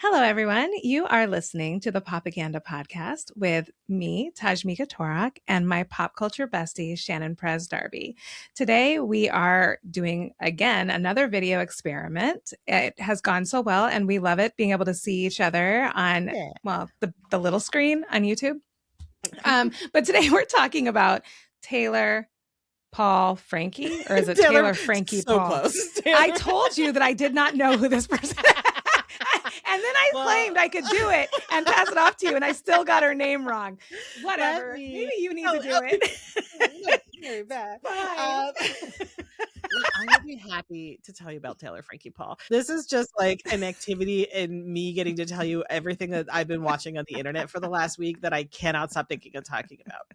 Hello, everyone. You are listening to the Propaganda Podcast with me, Tashmica Torak, and my pop culture bestie, Shannon Prez Darby. Today, we are doing, again, another video experiment. It has gone so well, and we love it being able to see each other on, the little screen on YouTube. But today, we're talking about Taylor Paul Frankie, or is it Taylor Frankie so Paul? Close. I told you that I did not know who this person is. And then I claimed I could do it and pass it off to you, and I still got her name wrong. Whatever. Maybe you need to do it. Very bad. Fine. I would be happy to tell you about Taylor Frankie Paul. This is just like an activity in me getting to tell you everything that I've been watching on the internet for the last week that I cannot stop thinking and talking about.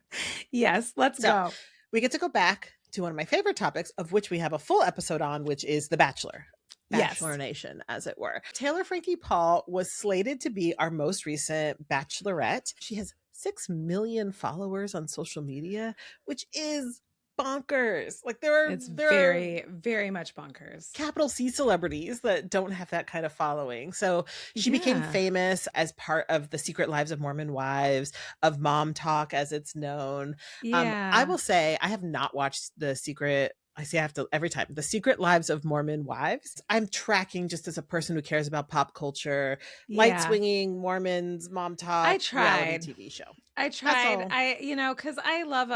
Yes, let's go. We get to go back to one of my favorite topics, of which we have a full episode on, which is The Bachelor. Bachelor Nation, as it were. Taylor Frankie Paul was slated to be our most recent Bachelorette. She has 6 million followers on social media, which is bonkers. Like there are very, very much bonkers. Capital C celebrities that don't have that kind of following. So she became famous as part of the Secret Lives of Mormon Wives, of Mom Talk as it's known. I will say I have not watched The Secret The Secret Lives of Mormon Wives. I'm tracking just as a person who cares about pop culture, light swinging Mormons, Mom Talk, I tried. reality TV show. I tried. Because I love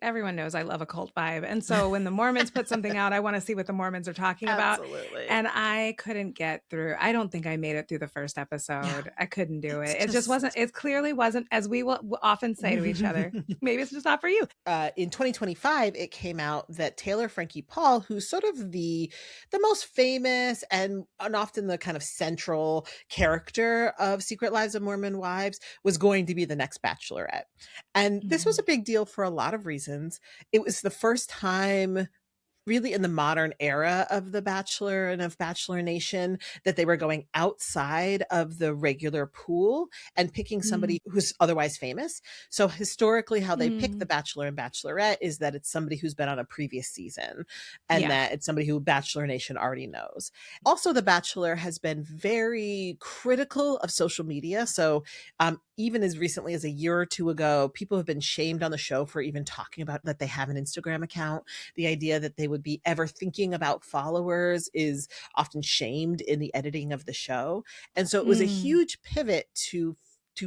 everyone knows I love a cult vibe. And so when the Mormons put something out, I want to see what the Mormons are talking about. Absolutely. And I couldn't get through. I don't think I made it through the first episode. Yeah. I couldn't do it. It just wasn't, it clearly wasn't, as we will often say to each other, maybe it's just not for you. In 2025, it came out that Taylor Frankie Paul, who's sort of the most famous and often the kind of central character of Secret Lives of Mormon Wives, was going to be the next Bachelorette. And this was a big deal for a lot of reasons. It was the first time really in the modern era of The Bachelor and of Bachelor Nation that they were going outside of the regular pool and picking somebody who's otherwise famous. So historically, how they pick the Bachelor and Bachelorette is that it's somebody who's been on a previous season and that it's somebody who Bachelor Nation already knows. Also, The Bachelor has been very critical of social media. So even as recently as a year or two ago, people have been shamed on the show for even talking about that they have an Instagram account. The idea that they would be ever thinking about followers is often shamed in the editing of the show. And so it was a huge pivot to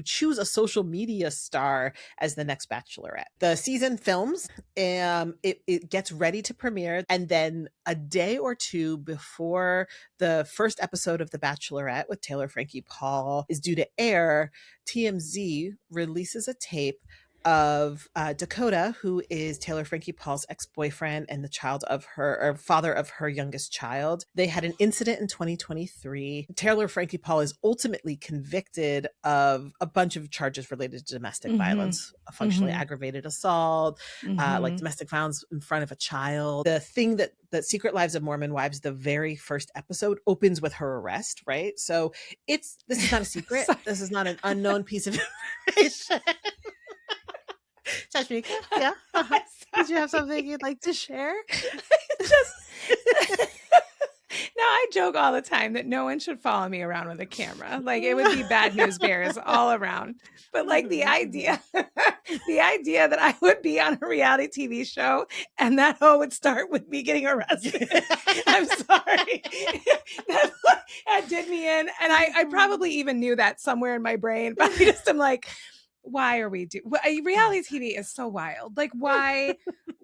choose a social media star as the next Bachelorette. The season films, it gets ready to premiere, and then a day or two before the first episode of The Bachelorette with Taylor Frankie Paul is due to air, TMZ releases a tape of Dakota, who is Taylor Frankie Paul's ex-boyfriend and the father of her youngest child. They had an incident in 2023. Taylor Frankie Paul is ultimately convicted of a bunch of charges related to domestic violence, functionally aggravated assault, like domestic violence in front of a child. The thing that Secret Lives of Mormon Wives, the very first episode, opens with her arrest, right? So this is not a secret. This is not an unknown piece of information. Tashmica, yeah. Did you have something you'd like to share? No, I joke all the time that no one should follow me around with a camera. Like it would be bad news bears all around. But like the idea that I would be on a reality TV show and that would start with me getting arrested. I'm sorry. That did me in. And I probably even knew that somewhere in my brain, but I just am like, why are we reality TV is so wild. Like why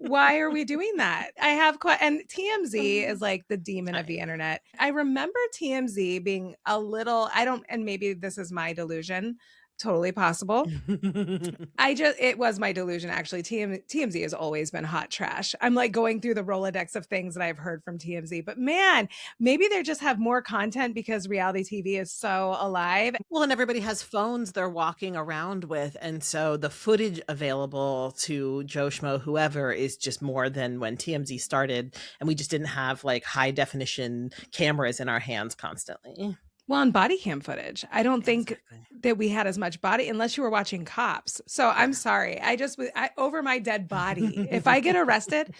are we doing that? And TMZ is like the demon of the internet. I remember TMZ being a little, and maybe this is my delusion, totally possible. It was my delusion, actually. TMZ has always been hot trash. I'm like going through the Rolodex of things that I've heard from TMZ, but man, maybe they just have more content because reality TV is so alive. Well, and everybody has phones they're walking around with. And so the footage available to Joe Schmo, whoever, is just more than when TMZ started. And we just didn't have like high definition cameras in our hands constantly. Well, on body cam footage, I don't think that we had as much body unless you were watching Cops. So I'm sorry. I over my dead body. If I get arrested,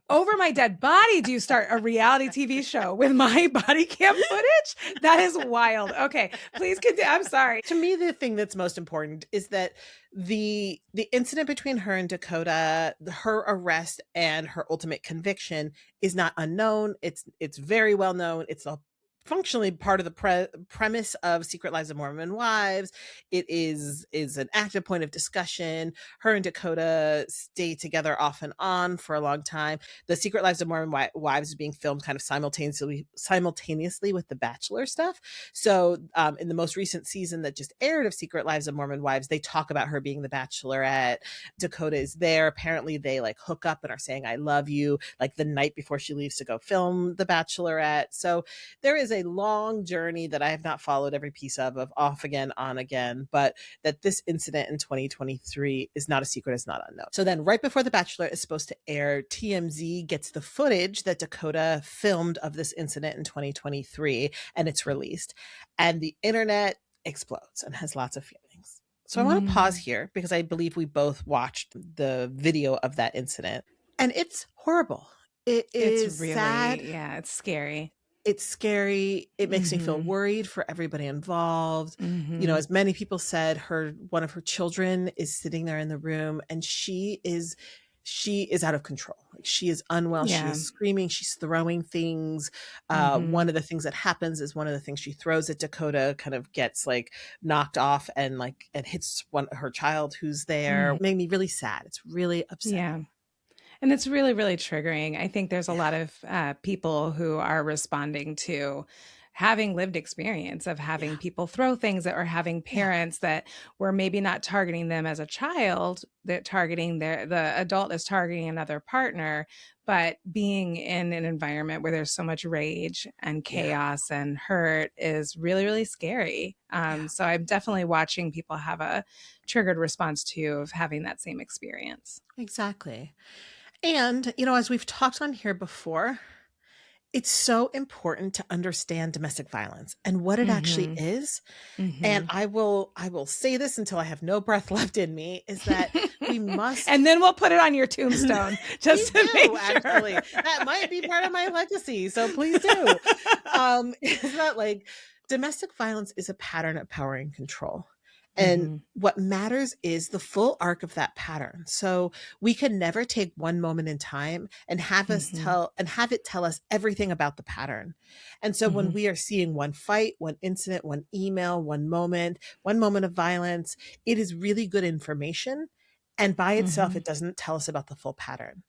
over my dead body do you start a reality TV show with my body cam footage? That is wild. Okay, please continue. I'm sorry. To me, the thing that's most important is that the incident between her and Dakota, her arrest and her ultimate conviction is not unknown. It's very well known. It's a functionally part of the premise of Secret Lives of Mormon Wives. It is an active point of discussion. Her and Dakota stay together off and on for a long time. The Secret Lives of Mormon Wives is being filmed kind of simultaneously with the Bachelor stuff. So in the most recent season that just aired of Secret Lives of Mormon Wives, they talk about her being the Bachelorette. Dakota is there. Apparently they like hook up and are saying I love you like the night before she leaves to go film the Bachelorette. So there is a long journey that I have not followed every piece of off again, on again, but that this incident in 2023 is not a secret, is not unknown. So then right before The Bachelor is supposed to air, TMZ gets the footage that Dakota filmed of this incident in 2023, and it's released. And the internet explodes and has lots of feelings. So I want to pause here because I believe we both watched the video of that incident, and it's horrible. It's really sad. Yeah, it's scary. It's scary. It makes me feel worried for everybody involved. You know, as many people said, one of her children is sitting there in the room, and she is out of control. Like, she is unwell. Yeah. She is screaming. She's throwing things. One of the things that happens is one of the things she throws at Dakota kind of gets like knocked off and hits her child who's there. It made me really sad. It's really upsetting. Yeah. And it's really, really triggering. I think there's a lot of people who are responding to having lived experience of having people throw things, that or having parents that were maybe not targeting them as a child, that targeting the adult is targeting another partner, but being in an environment where there's so much rage and chaos and hurt is really, really scary. So I'm definitely watching people have a triggered response to of having that same experience. Exactly. And, you know, as we've talked on here before, it's so important to understand domestic violence and what it actually is. And I will say this until I have no breath left in me, is that we must. And then we'll put it on your tombstone just to make sure. Actually, that might be part of my legacy. So please do. Is that like domestic violence is a pattern of power and control. And what matters is the full arc of that pattern. So we can never take one moment in time and have it tell us everything about the pattern. And so when we are seeing one fight, one incident, one email, one moment of violence, it is really good information. And by itself, it doesn't tell us about the full pattern.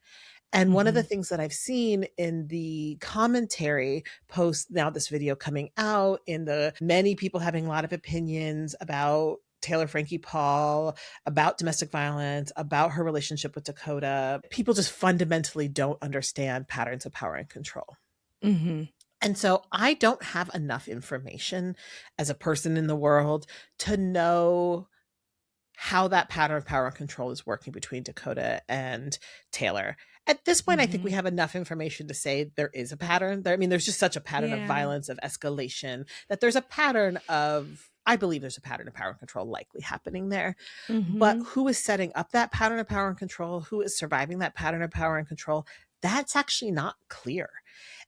And one of the things that I've seen in the commentary post, now this video coming out, in the many people having a lot of opinions about Taylor Frankie Paul, about domestic violence, about her relationship with Dakota, people just fundamentally don't understand patterns of power and control. And so I don't have enough information as a person in the world to know how that pattern of power and control is working between Dakota and Taylor. At this point, I think we have enough information to say there is a pattern. I mean, there's just such a pattern of violence, of escalation, that there's a pattern of, I believe there's a pattern of power and control likely happening there. But who is setting up that pattern of power and control? Who is surviving that pattern of power and control? That's actually not clear.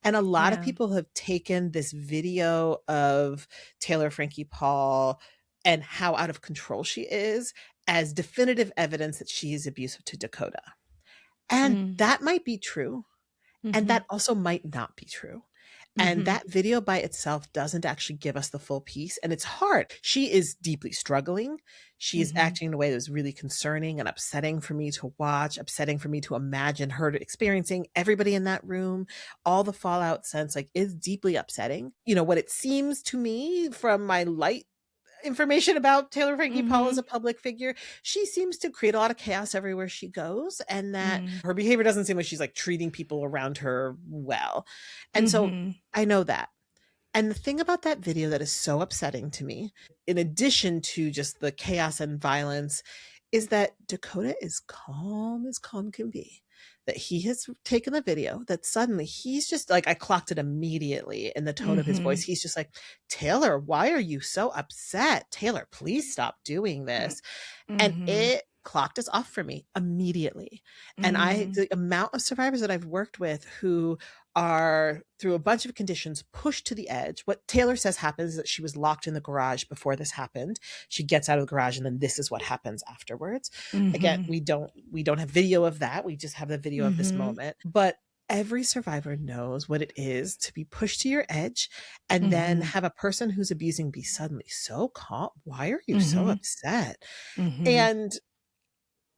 And a lot of people have taken this video of Taylor Frankie Paul and how out of control she is as definitive evidence that she is abusive to Dakota. And that might be true. And that also might not be true. And that video by itself doesn't actually give us the full piece. And it's hard. She is deeply struggling. She is acting in a way that is really concerning and upsetting for me to watch, upsetting for me to imagine her experiencing. Everybody in that room, all the fallout sense, like, is deeply upsetting. You know, what it seems to me from my light information about Taylor Frankie Paul as a public figure, she seems to create a lot of chaos everywhere she goes, and that her behavior doesn't seem like she's like treating people around her well. And so I know that. And the thing about that video that is so upsetting to me, in addition to just the chaos and violence, is that Dakota is calm as calm can be. That he has taken the video, that suddenly he's just like, I clocked it immediately in the tone of his voice. He's just like, Taylor, why are you so upset? Taylor, please stop doing this. And it clocked as off for me immediately. And Mm-hmm. the amount of survivors that I've worked with who are through a bunch of conditions pushed to the edge. What Taylor says happens is that she was locked in the garage before this happened. She gets out of the garage and then this is what happens afterwards. Again, Mm-hmm. we don't have video of that. We just have the video of this Mm-hmm. moment. But every survivor knows what it is to be pushed to your edge and then Mm-hmm. have a person who's abusing be suddenly so calm. Why are you so Mm-hmm. upset? Mm-hmm. And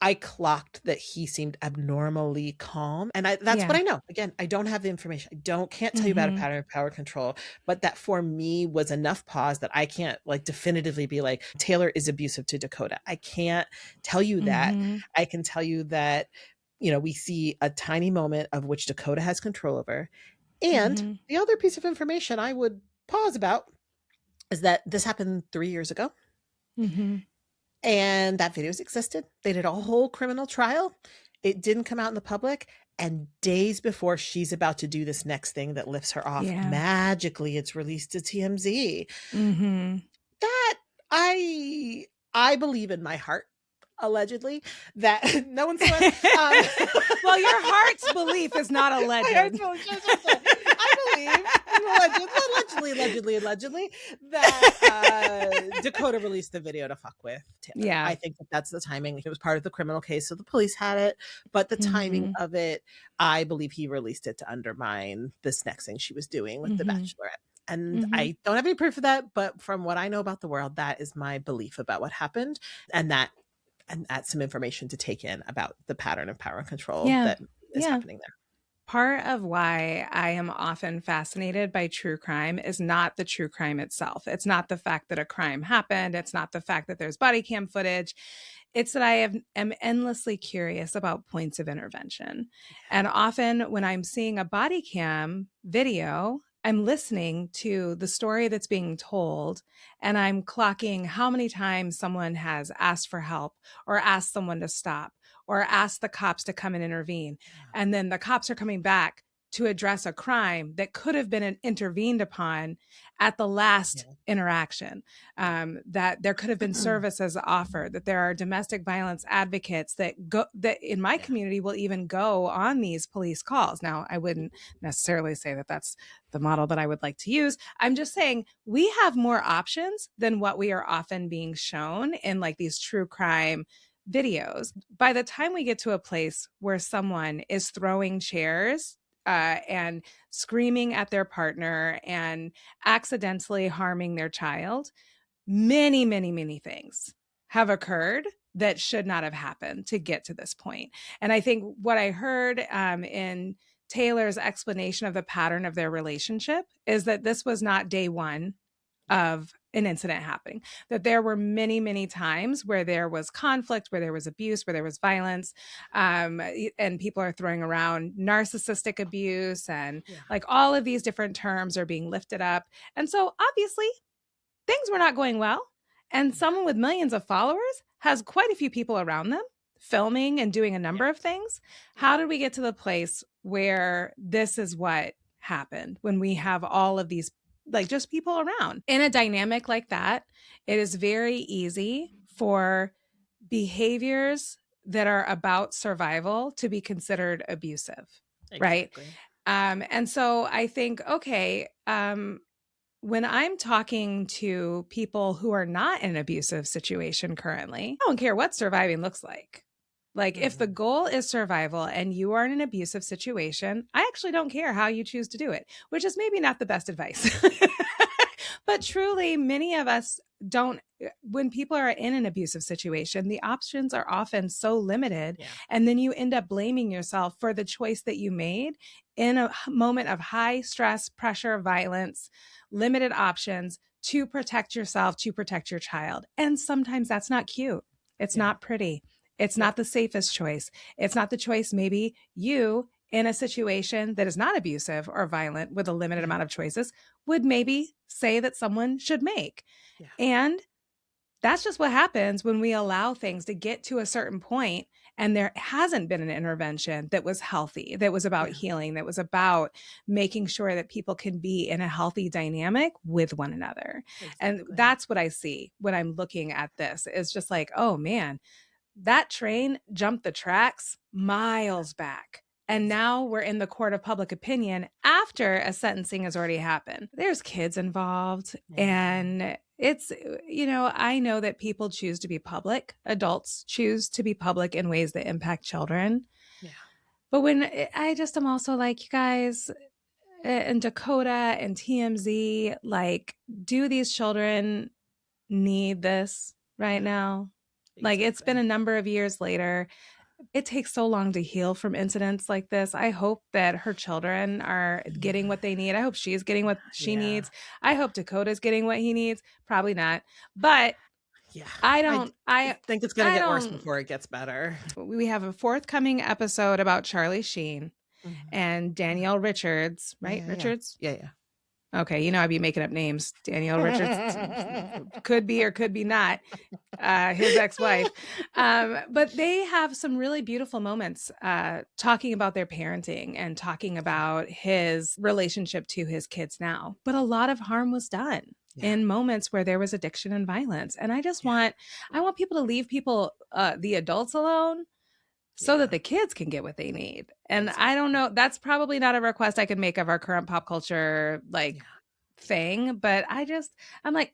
I clocked that he seemed abnormally calm. And that's what Yeah. I know. Again, I don't have the information. Can't tell you about a Mm-hmm. pattern of power control, but that for me was enough pause that I can't like definitively be like, Taylor is abusive to Dakota. I can't tell you that. Mm-hmm. I can tell you that, we see a tiny moment of which Dakota has control over. And Mm-hmm. the other piece of information I would pause about is that this happened 3 years ago. Mm-hmm. And that videos existed. They did a whole criminal trial. It didn't come out in the public. And days before she's about to do this next thing that lifts her off, Yeah. magically it's released to TMZ. Mm-hmm. That I believe in my heart, allegedly, that no one saw it. Well, your heart's belief is not alleged. I believe allegedly that Dakota released the video to fuck with Taylor. Yeah. I think that that's the timing. It was part of the criminal case, so the police had it, but the timing Mm-hmm. of it, I believe he released it to undermine this next thing she was doing with the Mm-hmm. Bachelorette. And Mm-hmm. I don't have any proof of that, but from what I know about the world, that is my belief about what happened, and that's some information to take in about the pattern of power and control Yeah. that is Yeah. happening there. Part of why I am often fascinated by true crime is not the true crime itself. It's not the fact that a crime happened. It's not the fact that there's body cam footage. It's that am endlessly curious about points of intervention. And often when I'm seeing a body cam video, I'm listening to the story that's being told and I'm clocking how many times someone has asked for help or asked someone to stop or asked the cops to come and intervene. And then the cops are coming back to address a crime that could have been intervened upon at the last interaction, that there could have been services offered, that there are domestic violence advocates that in my community will even go on these police calls. Now, I wouldn't necessarily say that that's the model that I would like to use. I'm just saying we have more options than what we are often being shown in like these true crime videos. By the time we get to a place where someone is throwing chairs and screaming at their partner and accidentally harming their child, many, many, many things have occurred that should not have happened to get to this point. And I think what I heard in Taylor's explanation of the pattern of their relationship is that this was not day one of an incident happening, that there were many, many times where there was conflict, where there was abuse, where there was violence, and people are throwing around narcissistic abuse and like all of these different terms are being lifted up. And so obviously things were not going well. And someone with millions of followers has quite a few people around them filming and doing a number of things. How did we get to the place where this is what happened when we have all of these like just people around? In a dynamic like that, it is very easy for behaviors that are about survival to be considered abusive, right? And so I think, okay, when I'm talking to people who are not in an abusive situation currently, I don't care what surviving looks like. Like if the goal is survival and you are in an abusive situation, I actually don't care how you choose to do it, which is maybe not the best advice. But truly, many of us don't, when people are in an abusive situation, the options are often so limited. Yeah. And then you end up blaming yourself for the choice that you made in a moment of high stress, pressure, violence, limited options to protect yourself, to protect your child. And sometimes that's not cute. It's not pretty. It's not the safest choice. It's not the choice maybe you in a situation that is not abusive or violent with a limited amount of choices would maybe say that someone should make. Yeah. And that's just what happens when we allow things to get to a certain point and there hasn't been an intervention that was healthy, that was about healing, that was about making sure that people can be in a healthy dynamic with one another. Exactly. And that's what I see when I'm looking at this. It's just like, oh man, That train jumped the tracks miles back. And now we're in the court of public opinion after a sentencing has already happened. There's kids involved. And it's, I know that people choose to be public. Adults choose to be public in ways that impact children. Yeah. But when I just am also like, you guys, and Dakota and TMZ, like, do these children need this right now? Like, it's been a number of years later. It takes so long to heal from incidents like this. I hope that her children are getting what they need. I hope she's getting what she needs. I hope Dakota's getting what he needs. Probably not. But I think it's going to get worse before it gets better. We have a forthcoming episode about Charlie Sheen and Danielle Richards, right? Richards? Yeah. Okay, I'd be making up names. Danielle Richards could be or could be not his ex-wife. But they have some really beautiful moments talking about their parenting and talking about his relationship to his kids now. But a lot of harm was done in moments where there was addiction and violence. And I just I want people to leave the adults alone so that the kids can get what they need. And I don't know, that's probably not a request I could make of our current pop culture thing, but I'm like,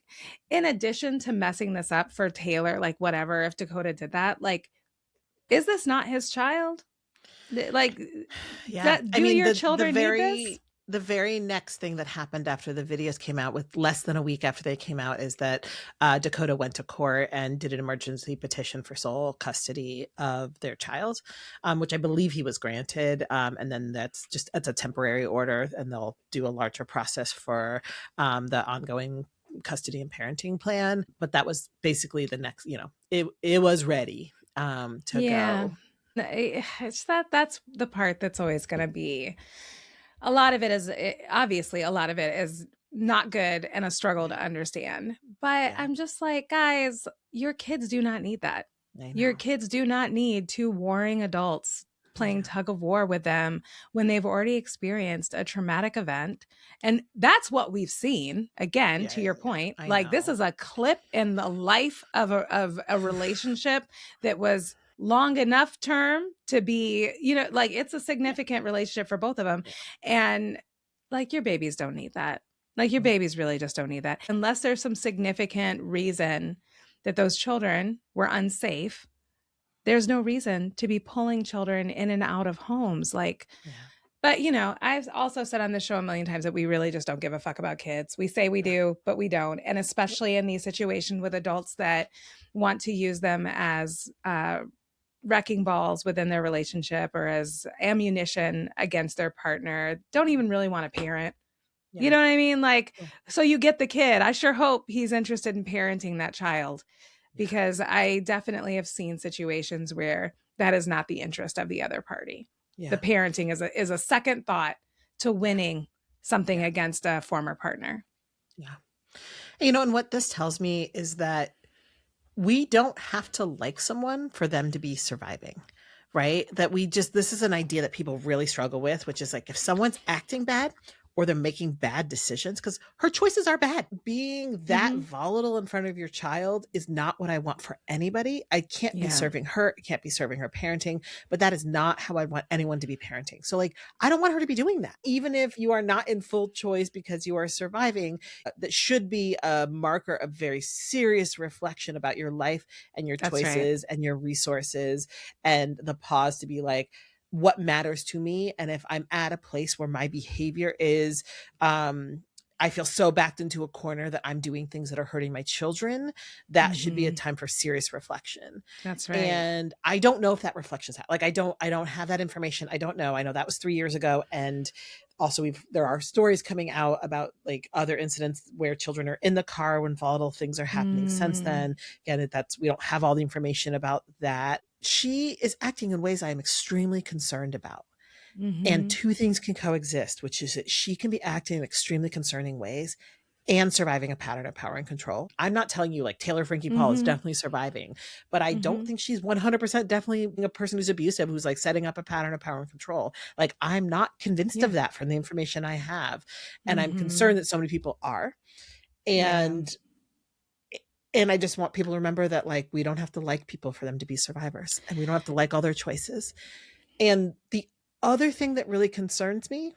in addition to messing this up for Taylor, like whatever, if Dakota did that, like, is this not his child? Like, your children need this? The very next thing that happened after the videos came out, with less than a week after they came out, is that Dakota went to court and did an emergency petition for sole custody of their child, which I believe he was granted. And then that's a temporary order, and they'll do a larger process for the ongoing custody and parenting plan. But that was basically the next, it was ready to go. It's that's the part that's always going to be. A lot of it is not good and a struggle to understand. But I'm just like, guys, your kids do not need that. Your kids do not need two warring adults playing tug of war with them when they've already experienced a traumatic event. And that's what we've seen. Again, to your point, this is a clip in the life of a relationship that was long enough term to be, it's a significant relationship for both of them. And like, your babies don't need that. Like, your babies really just don't need that. Unless there's some significant reason that those children were unsafe, there's no reason to be pulling children in and out of homes. But, I've also said on this show a million times that we really just don't give a fuck about kids. We say we do, but we don't. And especially in these situations with adults that want to use them as wrecking balls within their relationship or as ammunition against their partner, don't even really want to parent. You know what I mean? So you get the kid. I sure hope he's interested in parenting that child, because I definitely have seen situations where that is not the interest of the other party. The parenting is a second thought to winning something against a former partner. And what this tells me is that we don't have to like someone for them to be surviving, right? That this is an idea that people really struggle with, which is like, if someone's acting bad or they're making bad decisions, because her choices are bad. Being that volatile in front of your child is not what I want for anybody. I can't be serving her. I can't be serving her parenting, but that is not how I want anyone to be parenting. So I don't want her to be doing that. Even if you are not in full choice because you are surviving, that should be a marker of very serious reflection about your life and your choices and your resources, and the pause to be like, what matters to me. And if I'm at a place where my behavior is, I feel so backed into a corner that I'm doing things that are hurting my children, that should be a time for serious reflection. That's right. And I don't know if that reflection's I don't have that information. I don't know. I know that was 3 years ago. And also there are stories coming out about other incidents where children are in the car when volatile things are happening since then. Again, we don't have all the information about that. She is acting in ways I am extremely concerned about. And two things can coexist, which is that she can be acting in extremely concerning ways and surviving a pattern of power and control. I'm not telling you Taylor Frankie Paul is definitely surviving, but I don't think she's 100% definitely a person who's abusive, who's setting up a pattern of power and control. I'm not convinced of that from the information I have. And I'm concerned that so many people are. And And I just want people to remember that, like, we don't have to like people for them to be survivors, and we don't have to like all their choices. And the other thing that really concerns me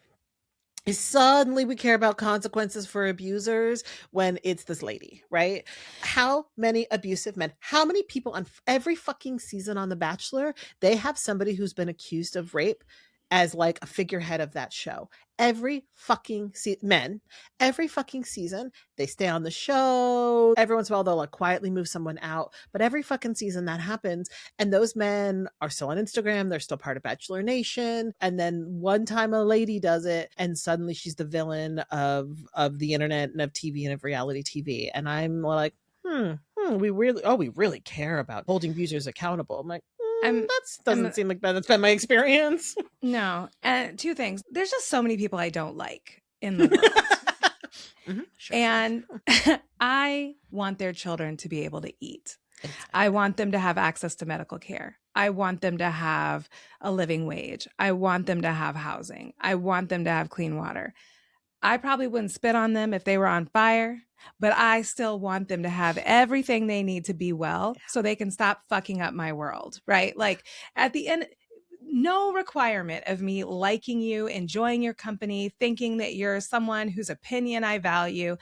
is suddenly we care about consequences for abusers when it's this lady, right? How many abusive men, how many people on every fucking season on The Bachelor, they have somebody who's been accused of rape as like a figurehead of that show. Every fucking men, every fucking season, they stay on the show. Every once in a while, they'll like quietly move someone out. But every fucking season that happens, and those men are still on Instagram. They're still part of Bachelor Nation. And then one time a lady does it, and suddenly she's the villain of the internet and of TV and of reality TV. And I'm like, we really care about holding abusers accountable. I'm like, that doesn't seem like that's been my experience. No. And two things. There's just so many people I don't like in the world. Sure, and sure. I want their children to be able to eat. Exactly. I want them to have access to medical care. I want them to have a living wage. I want them to have housing. I want them to have clean water. I probably wouldn't spit on them if they were on fire, but I still want them to have everything they need to be well so they can stop fucking up my world, right? Like at the end, no requirement of me liking you, enjoying your company, thinking that you're someone whose opinion I value.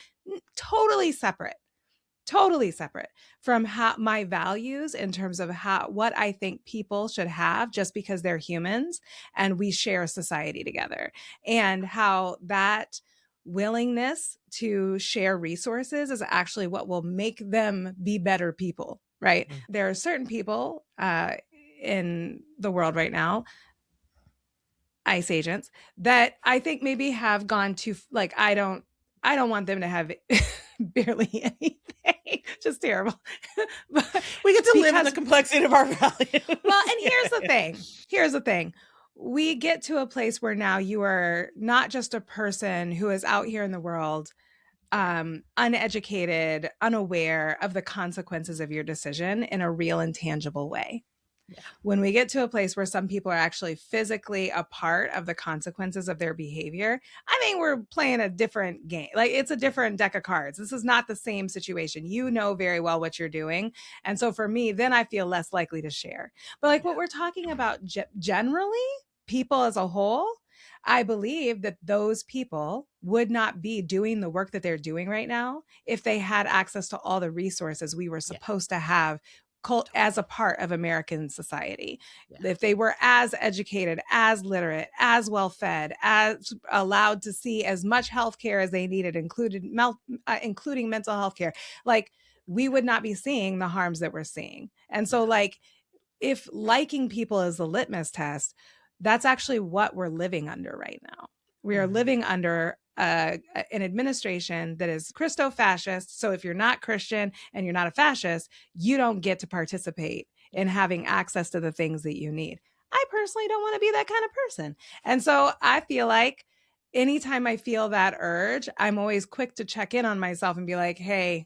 Totally separate from how my values in terms of what I think people should have just because they're humans and we share society together, and how that willingness to share resources is actually what will make them be better people, right? Mm-hmm. There are certain people in the world right now, ICE agents, that I think maybe have gone too, like, I don't want them to have barely anything. Just terrible. But we get to live in the complexity of our values. Well, and here's the thing. We get to a place where now you are not just a person who is out here in the world, uneducated, unaware of the consequences of your decision in a real and tangible way. Yeah. When we get to a place where some people are actually physically a part of the consequences of their behavior, I think we're playing a different game. Like, it's a different deck of cards. This is not the same situation. You know very well what you're doing. And so for me, then I feel less likely to share. But like what we're talking about generally, people as a whole, I believe that those people would not be doing the work that they're doing right now if they had access to all the resources we were supposed to have as a part of American society. Yeah. If they were as educated, as literate, as well-fed, as allowed to see as much healthcare as they needed, including mental health care, like, we would not be seeing the harms that we're seeing. And so like, if liking people is the litmus test, that's actually what we're living under right now. We are living under an administration that is Christo-fascist. So if you're not Christian and you're not a fascist, you don't get to participate in having access to the things that you need. I personally don't want to be that kind of person. And so I feel like anytime I feel that urge, I'm always quick to check in on myself and be like, hey,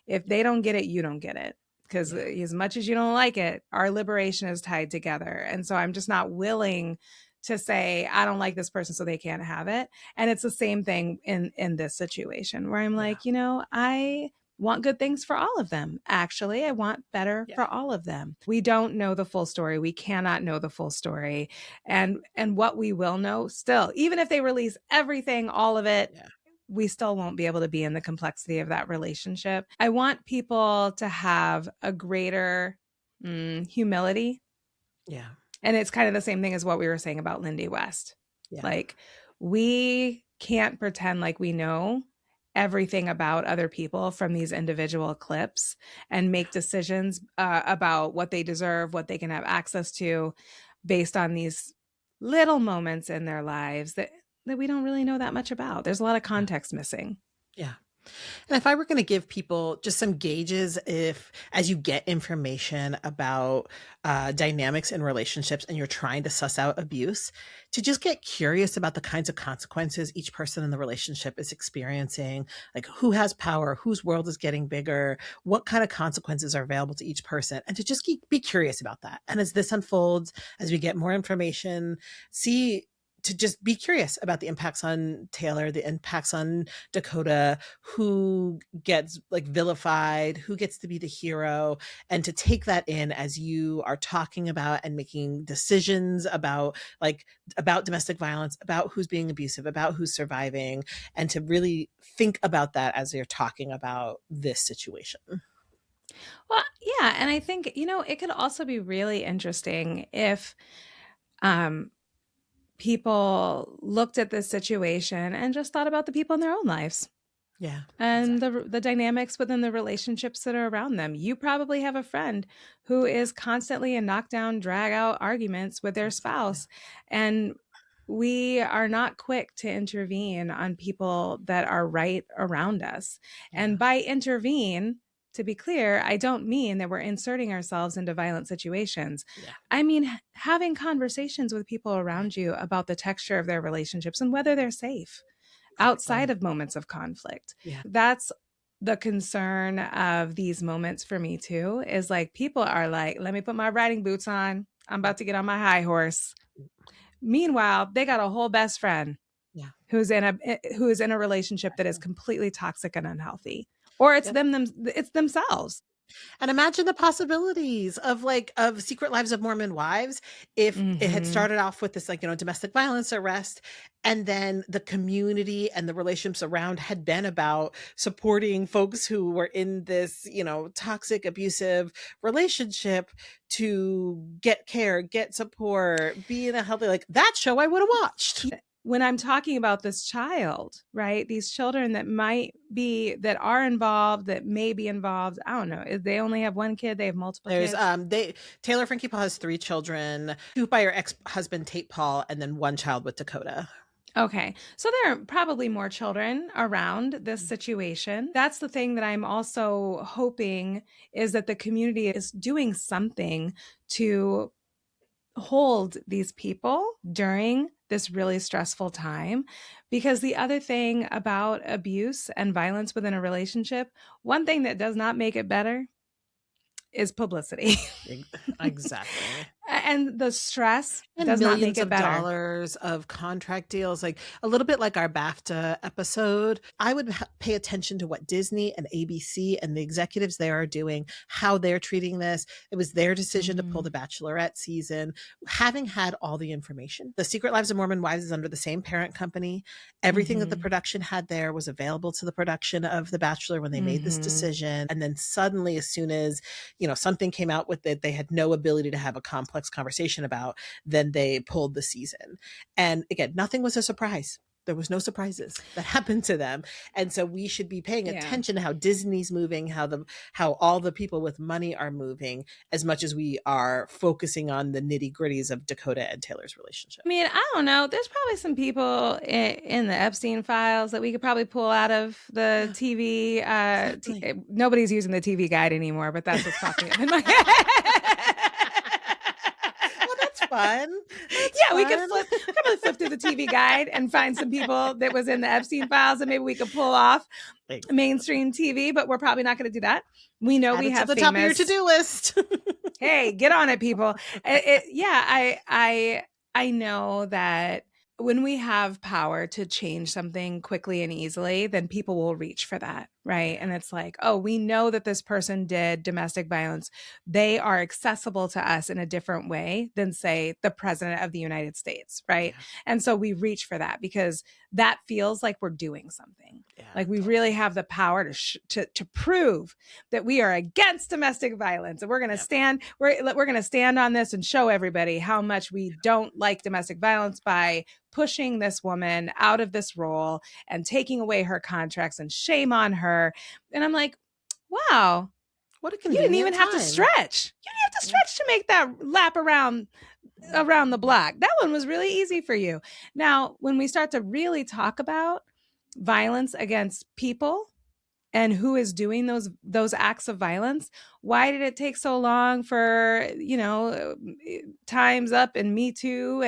if they don't get it, you don't get it. Because as much as you don't like it, our liberation is tied together. And so I'm just not willing to say, I don't like this person, so they can't have it. And it's the same thing in this situation where I'm like, I want good things for all of them. Actually, I want better for all of them. We don't know the full story. We cannot know the full story. And what we will know still, even if they release everything, all of it, we still won't be able to be in the complexity of that relationship. I want people to have a greater humility. Yeah. And it's kind of the same thing as what we were saying about Lindy West. Yeah. Like, we can't pretend like we know everything about other people from these individual clips and make decisions about what they deserve, what they can have access to based on these little moments in their lives that we don't really know that much about. There's a lot of context missing. Yeah. And if I were going to give people just some gauges, as you get information about dynamics in relationships and you're trying to suss out abuse, to just get curious about the kinds of consequences each person in the relationship is experiencing, like who has power, whose world is getting bigger, what kind of consequences are available to each person, and to just be curious about that. And as this unfolds, as we get more information, see to just be curious about the impacts on Taylor, the impacts on Dakota, who gets like vilified, who gets to be the hero, and to take that in as you are talking about and making decisions about domestic violence, about who's being abusive, about who's surviving, and to really think about that as you're talking about this situation. Well, yeah, and I think, it could also be really interesting if um people looked at this situation and just thought about the people in their own lives Yeah, and exactly. the dynamics within the relationships that are around them. You probably have a friend who is constantly in knockdown, drag out arguments with their Exactly. spouse. And we are not quick to intervene on people that are right around us. Yeah. And by intervene, to be clear, I don't mean that we're inserting ourselves into violent situations. Yeah. I mean having conversations with people Right. around you about the texture of their relationships and whether they're safe outside Exactly. of moments of conflict. Yeah. That's the concern of these moments for me too, is like people are like, let me put my riding boots on. I'm about to get on my high horse. Meanwhile, they got a whole best friend Yeah. who is in a relationship that is completely toxic and unhealthy. Or it's Yep. it's themselves. And imagine the possibilities of Secret Lives of Mormon Wives if it had Mm-hmm. started off with this domestic violence arrest, and then the community and the relationships around had been about supporting folks who were in this, toxic, abusive relationship to get care, get support, be in a healthy, like that show I would have watched. When I'm talking about this child, right? These children that are involved, that may be involved. I don't know. They only have one kid. They have multiple There's kids. Taylor Frankie Paul has 3 children, 2 by her ex-husband Tate Paul, and then 1 child with Dakota. Okay. So there are probably more children around this situation. That's the thing that I'm also hoping, is that the community is doing something to hold these people during this really stressful time. Because the other thing about abuse and violence within a relationship, one thing that does not make it better is publicity. Exactly. And the stress And does not make millions it of better. dollars of contract deals, like a little bit like our BAFTA episode. I would pay attention to what Disney and ABC and the executives there are doing, how they're treating this. It was their decision to pull Mhm. the Bachelorette season. Having had all the information, The Secret Lives of Mormon Wives is under the same parent company. Everything that the Mhm. production had there was available to the production of The Bachelor when they made this Mhm. decision. And then suddenly, as soon as something came out with it they had no ability to have a complex conversation about, then they pulled the season. And again, nothing was a surprise. There was no surprises that happened to them. And so we should be paying Yeah. attention to how Disney's moving, how all the people with money are moving, as much as we are focusing on the nitty-gritties of Dakota and Taylor's relationship. I mean, I don't know. There's probably some people in the Epstein files that we could probably pull out of the Yeah, TV. exactly. Nobody's using the TV guide anymore, but that's what's popping up in my head. Well, that's fun. That's Yeah, we could fun. probably flip through the TV guide and find some people that was in the Epstein files, and maybe we could pull off mainstream TV. But we're probably not going to do that. We know Add we it to have the top of your famous. to-do list. Hey, get on it, people. Yeah, I know that when we have power to change something quickly and easily, then people will reach for that, right? And it's like, oh, we know that this person did domestic violence. They are accessible to us in a different way than, say, the president of the United States, right? Yeah. And so we reach for that because that feels like we're doing something. Yeah, Like we totally. really have the power to prove that we are against domestic violence, and we're going to stand. We're going to stand on this and show everybody how much we don't like domestic violence by pushing this woman out of this role and taking away her contracts, and shame on her. And I'm like, wow, What a you didn't even convenient have to time. stretch. You didn't have to stretch to make that lap around the block. That one was really easy for you. Now, when we start to really talk about violence against people and who is doing those acts of violence, why did it take so long for Time's Up and Me Too?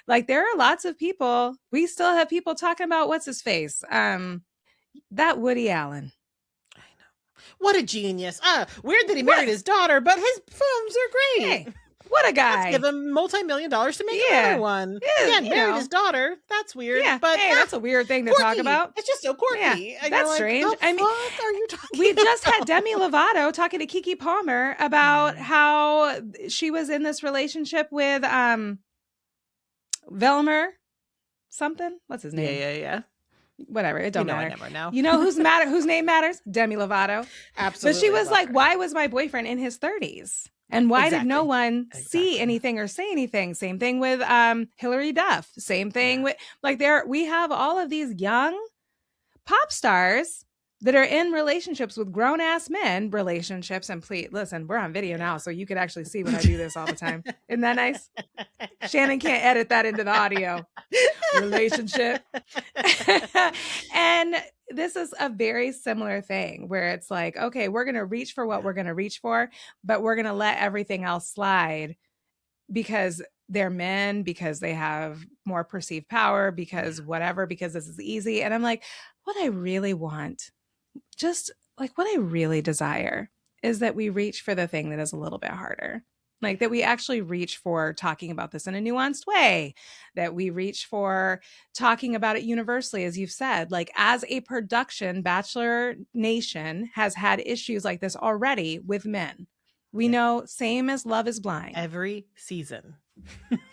Like there are lots of people. We still have people talking about what's his face, that Woody Allen. I know. What a genius. Weird that he married his daughter, but his films are great. Hey, What a guy. Let's give him multi-million-dollars to make another one. Yeah, married his daughter. That's weird. Yeah, but hey, that's a weird thing to talk about. It's just so quirky. Yeah, that's strange. What the fuck are you talking we about? just had Demi Lovato talking to Keke Palmer about how she was in this relationship with Velmer something. What's his name? Yeah. Whatever, it don't matter. I never know. You know whose name matters? Demi Lovato. Absolutely. But she was like, why was my boyfriend in his 30s? And why did no one see anything or say anything? Same thing with Hilary Duff. Same thing with we have all of these young pop stars that are in relationships with grown ass men. Relationships, and please listen, we're on video now, so you could actually see when I do this all the time. Isn't that nice? Shannon can't edit that into the audio. Relationship. And this is a very similar thing where it's like, okay, we're going to reach for what we're going to reach for, but we're going to let everything else slide because they're men, because they have more perceived power, because whatever, because this is easy. And I'm like, what I really want, just like what I really desire is that we reach for the thing that is a little bit harder. Like that we actually reach for talking about this in a nuanced way, that we reach for talking about it universally, as you've said. Like as a production, Bachelor Nation has had issues like this already with men. We know, same as Love is Blind. Every season.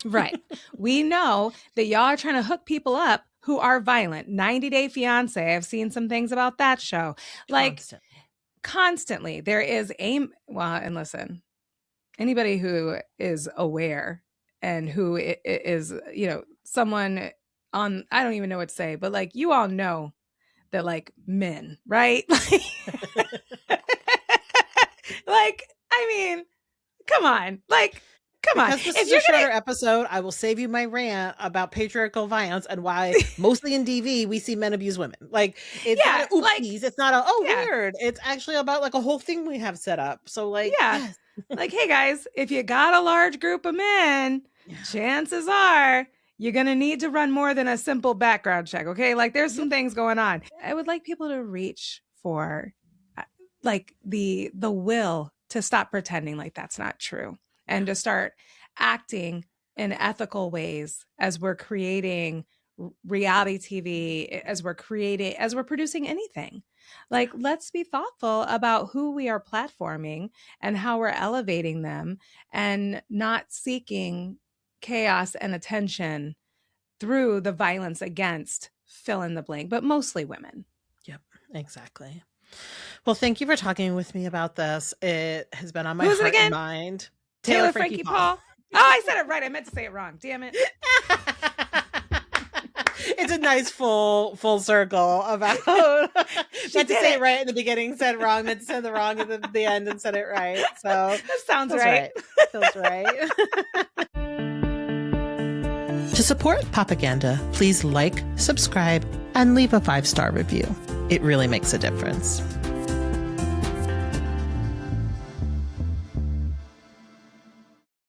Right. We know that y'all are trying to hook people up who are violent. 90 Day Fiance. I've seen some things about that show. Like constantly there is and listen, anybody who is aware and who is, someone on, I don't even know what to say, but like, you all know that like men, right? Like, I mean, come on. Like, come on. Because this is a shorter episode, I will save you my rant about patriarchal violence and why mostly in DV we see men abuse women. Like it's not oopsies. It's not weird. It's actually about like a whole thing we have set up. So like, yes. Like, hey guys, if you got a large group of men, chances are you're going to need to run more than a simple background check. Okay. Like there's some things going on. I would like people to reach for like the will to stop pretending like that's not true and to start acting in ethical ways as we're creating reality TV, as we're producing anything. Like, let's be thoughtful about who we are platforming and how we're elevating them and not seeking chaos and attention through the violence against fill in the blank, but mostly women. Yep, exactly. Well, thank you for talking with me about this. It has been on my heart and mind. Taylor Frankie Paul. Oh, I said it right. I meant to say it wrong. Damn it. It's a nice full circle about meant to say it right in the beginning, said wrong, meant to say the wrong at the end and said it right. So that sounds right. Feels right. To support Popaganda, please like, subscribe, and leave a 5-star review. It really makes a difference.